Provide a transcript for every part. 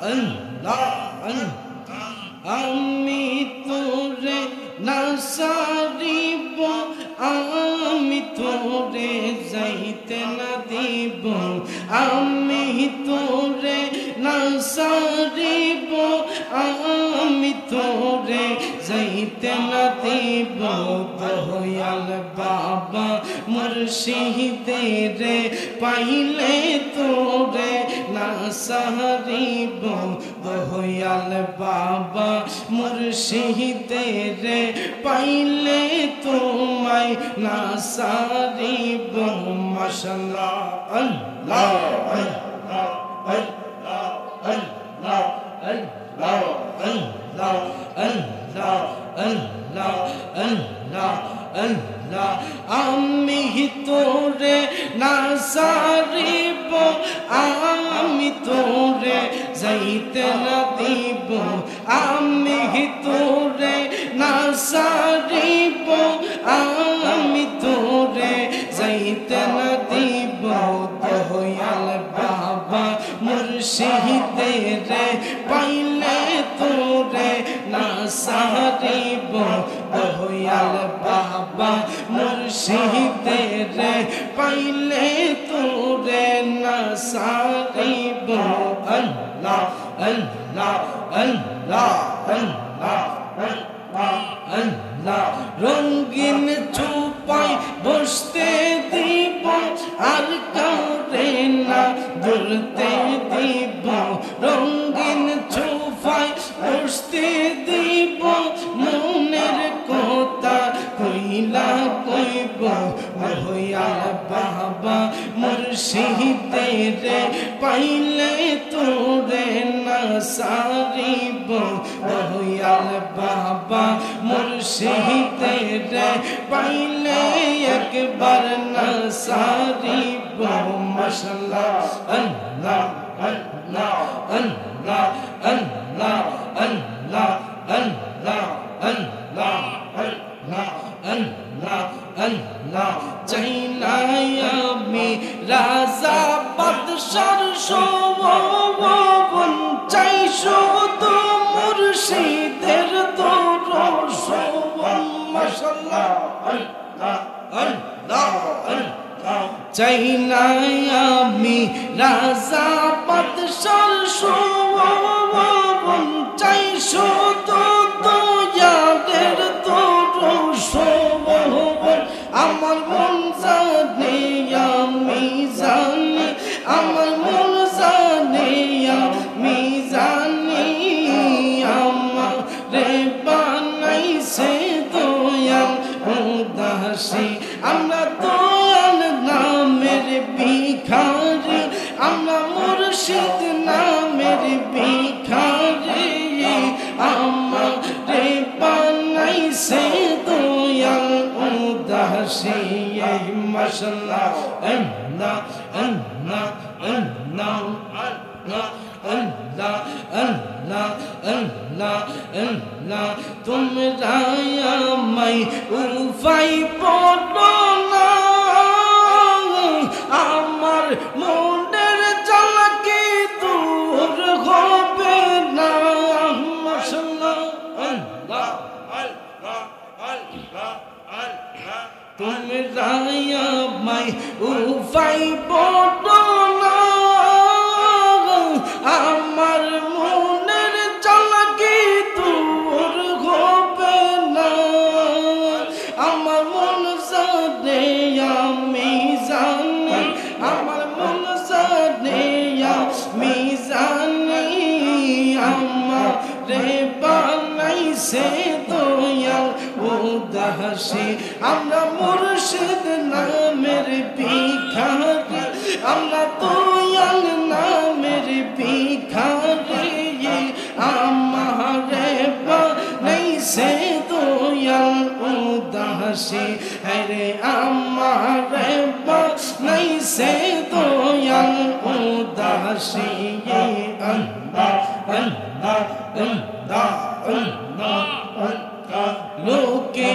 আল্লাহ আমি তোরে না সারিব আমি তোরে যাইতে না দিব আমি তোরে না সারিব আমি তোরে যাইতে না দিব দয়াল বাবা মুর্শিদের পাইলে তোরে না সারিব দয়াল বাবা মুর্শিদের পাইলে তোমায় না সারিব মাশাআল্লাহ আল্লাহ আল্লাহ আল্লাহ আল্লাহ আল্লাহ আল্লাহ আল্লাহ আল্লাহ আল্লাহ আমি তোরে না সারিব আমি তোরে যাইতে না দিব আমি তোরে না সারিব আমি তোরে যাইতে না দিব দয়াল বাবা মুর্শিদের পাইলে তোরে না সারিব দয়াল বাবা মুর্শিদের পাইলে তোরে না সারিব আল্লাহ আল্লাহ আল্লাহ আল্লাহ আল্লাহ রঙিন চুপাই বসতে দিব আর কাউরে না বলতে দিব রঙিন চুপাই বসতে দিব মনের কথা কইলা কইব দয়াল বাবা মুর্শিদের পাইলে তোরে না সারিব দয়াল বাবা মুর্শিদের পাইলে একবার না সারিব মাশাআল্লাহ আল্লাহ আল্লাহ আল্লাহ আল্লাহ আল্লাহ আল্লাহ আল্লাহ আল্লাহ আল্লাহ আল্লাহ চাই না আমি রাজা বাদশার শোভন চাই শুধু মুর্শিদের দরশন মাশাআল্লাহ আল্লাহ আল্লাহ আল্লাহ চাই না আমি রাজা বাদশার শোভন চাই শুধু দয়ালের দরশন আমার মন জানে আমি জানি আমার মন জানে আমি জানি আমার রে বানাইছে দয়াল উদাসী আমরা দয়াল নামের ভিখারি আমরা মুর্শিদ নামের ভিখারি আমার রে বানাইছে দয়াল উদাসী মাশাআল্লাহ আল্লাহ আল্লাহ আল্লাহ আল্লাহ আল্লাহ আল্লাহ আল্লাহ তোমরা আমায় উফাই পড়ো না আমার মনের জ্বালাকে দূর হবে না মাশাআল্লাহ আল্লাহ আল্লাহ আল্লাহ আল্লাহ তোমরা আমায় উফাই পড়ো না আমার মনের জ্বালাকে দূর হবে না আমার মন জানে আমি জানি আমার মন জানে আমি জানি আমার রে বানাইছে দয়াল উদাসী আমরা মুর্শিদ নামের ভিখারি আমরা দয়াল নামের ভিখারি আমারে বানাইছে দয়াল উদাসী হরে আমারে বানাইছে দয়াল উদাসী আল্লাহ আল্লাহ আল্লাহ আল্লাহ আল্লাহ লোকে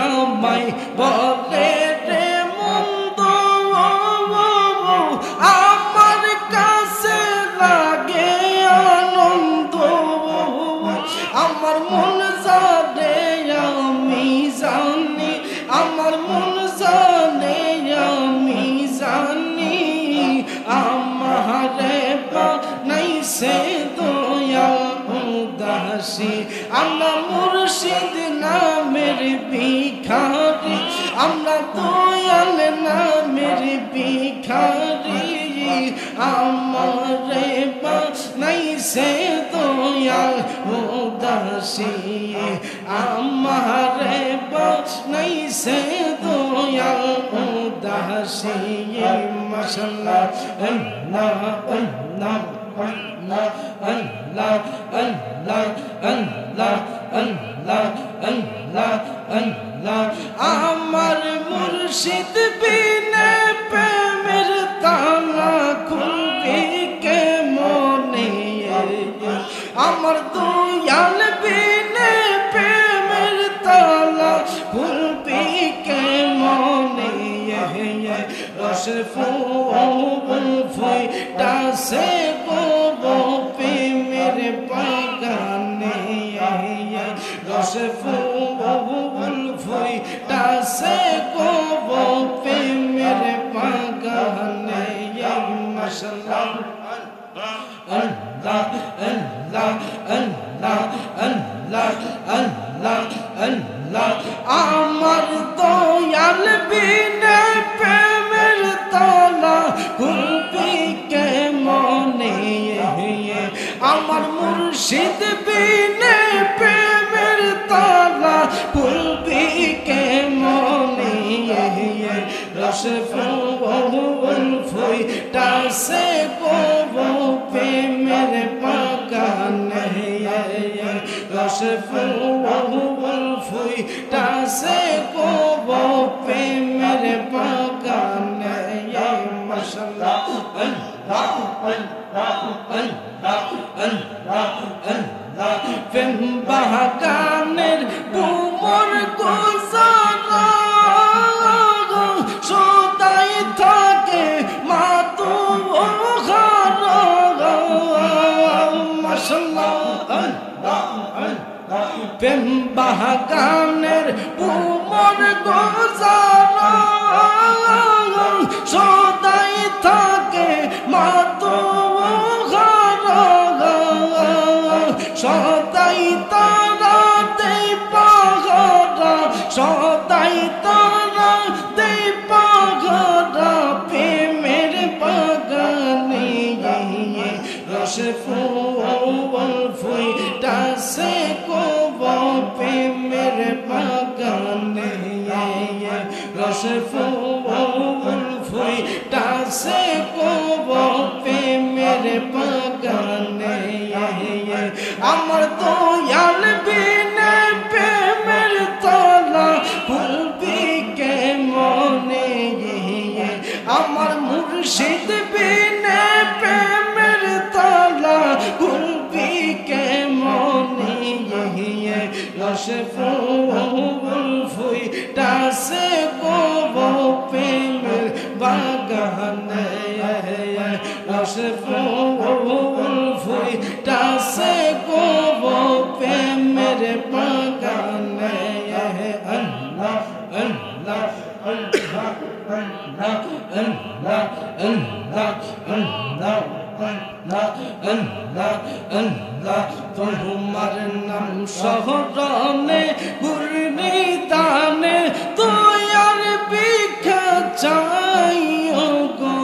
আমায় বলে রে মন্দ আমার কাছে লাগে আনন্দ সে দয়াল উদাসী আমরা মুর্শিদ নামের ভিখারি আমরা দয়াল নামের ভিখারি আমারে বানাইছে দয়াল উদাসী আমারে বানাইছে দয়াল উদাসী মাশাআল্লাহ আল্লাহ আল্লাহ আল্লাহ আল্লাহ আল্লাহ আল্লাহ আল্লাহ আল্লাহ আল্লাহ আমার মুর্শিদ বিনে প্রেমের তালা খুলবে কেমনে আমার দয়াল বিনে প্রেমের তালা খুলবে কেমনে রসের ফুল ফুইটাছে গো প্রেমের বাগানে রসের ফুল ফুইটাছে গো প্রেমের বাগানে মাশাআল্লাহ আল্লাহ আল্লাহ আল্লাহ আল্লাহ আল্লাহ আল্লাহ আমার দয়াল বিনে প্রেমের তালা খুলবে কেমনে আমার মুর্শিদ বিনে প্রেমের তালা খুলবে কেমনে রস ফুল ফুইটাছে গো প্রেমের বাগানে রস ফুল ফুইটাছে গো প্রেমের বাগানে মাশাআল্লাহ আল্লাহ আল্লাহ আল্লাহ আল্লাহ আল্লাহ প্রেম বাগানের কুমর গোসারা সদাই থাকে মাতু ওখারা মাশাআল্লাহ আল্লাহ আল্লাহ প্রেম বাগানের কুমর গোসারা সদাই থাকে মাতু ওখারা সদাই তারা দেই পাগরা সদাই তারা দেই পাগরা প্রেমের বাগানে রস ফুল ফুইটাছে গো প্রেমের বাগানে রস ফুল ফুইটাছে গো প্রেমের বাগানে আমার দয়াল বিনে প্রেমের তালা খুলবে কেমনে আমার মুর্শিদ বিনে প্রেমের তালা খুলবে কেমনে রস ফুল ফুইটাছে গো প্রেমের বাগানে রস ফুল ফুইটাছে গো প্রেমের বাগানে আল্লাহ আল্লাহ আল্লাহ আল্লাহ আল্লাহ আল্লাহ আল্লাহ আল্লাহ আল্লাহ তোমার নাম শহরনে গুরনি দানে তোয়ার ভিক্ষা চাইও গো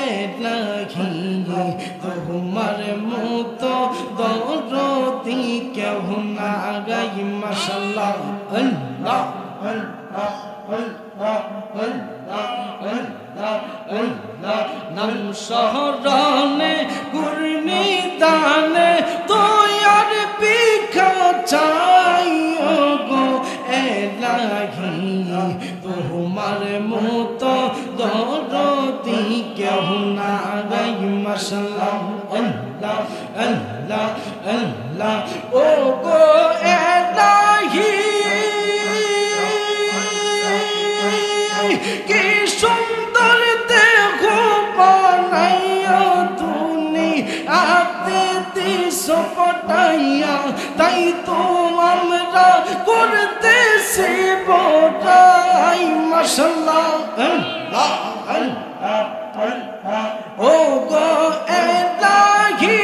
এলাহি তোমার মতো দরদি কেউ না গাই মাশাআল্লাহ আল্লাহ আল্লাহ আল্লাহ আল্লাহ আল্লাহ আল্লাহ নাম শহরনে গুরনি দানে তোয়ার ভিক্ষা চাইও গো এলাহি তোমার মতো দরদি কেউ না গাই মাশাআল্লাহ আল্লাহ আল্লাহ আল্লাহ ও গো এলাহি কি সুন্দর দেহ বানাইয়া তুমি আতে দিস পটাইয়া তাই তো আমরা করতেছি বড়াই মাশাআল্লাহ আল্লাহ আল্লাহ ও গো এলাহি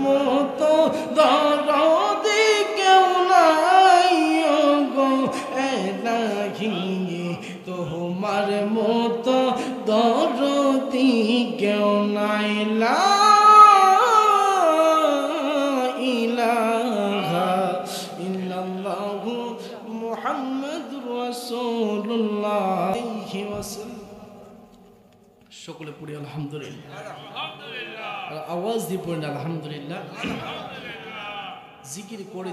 মতো দরদি কেউ নাই গো এলাহি, তোমার মতো দরদি কেউ নাই। লা ইলাহা ইল্লাল্লাহু মুহাম্মাদুর রাসূলুল্লাহ। সকলে পড়ি আলহামদুলিল্লাহ, আওয়াজ দিয়ে পড়েন আলহামদুলিল্লাহ। জিকির করে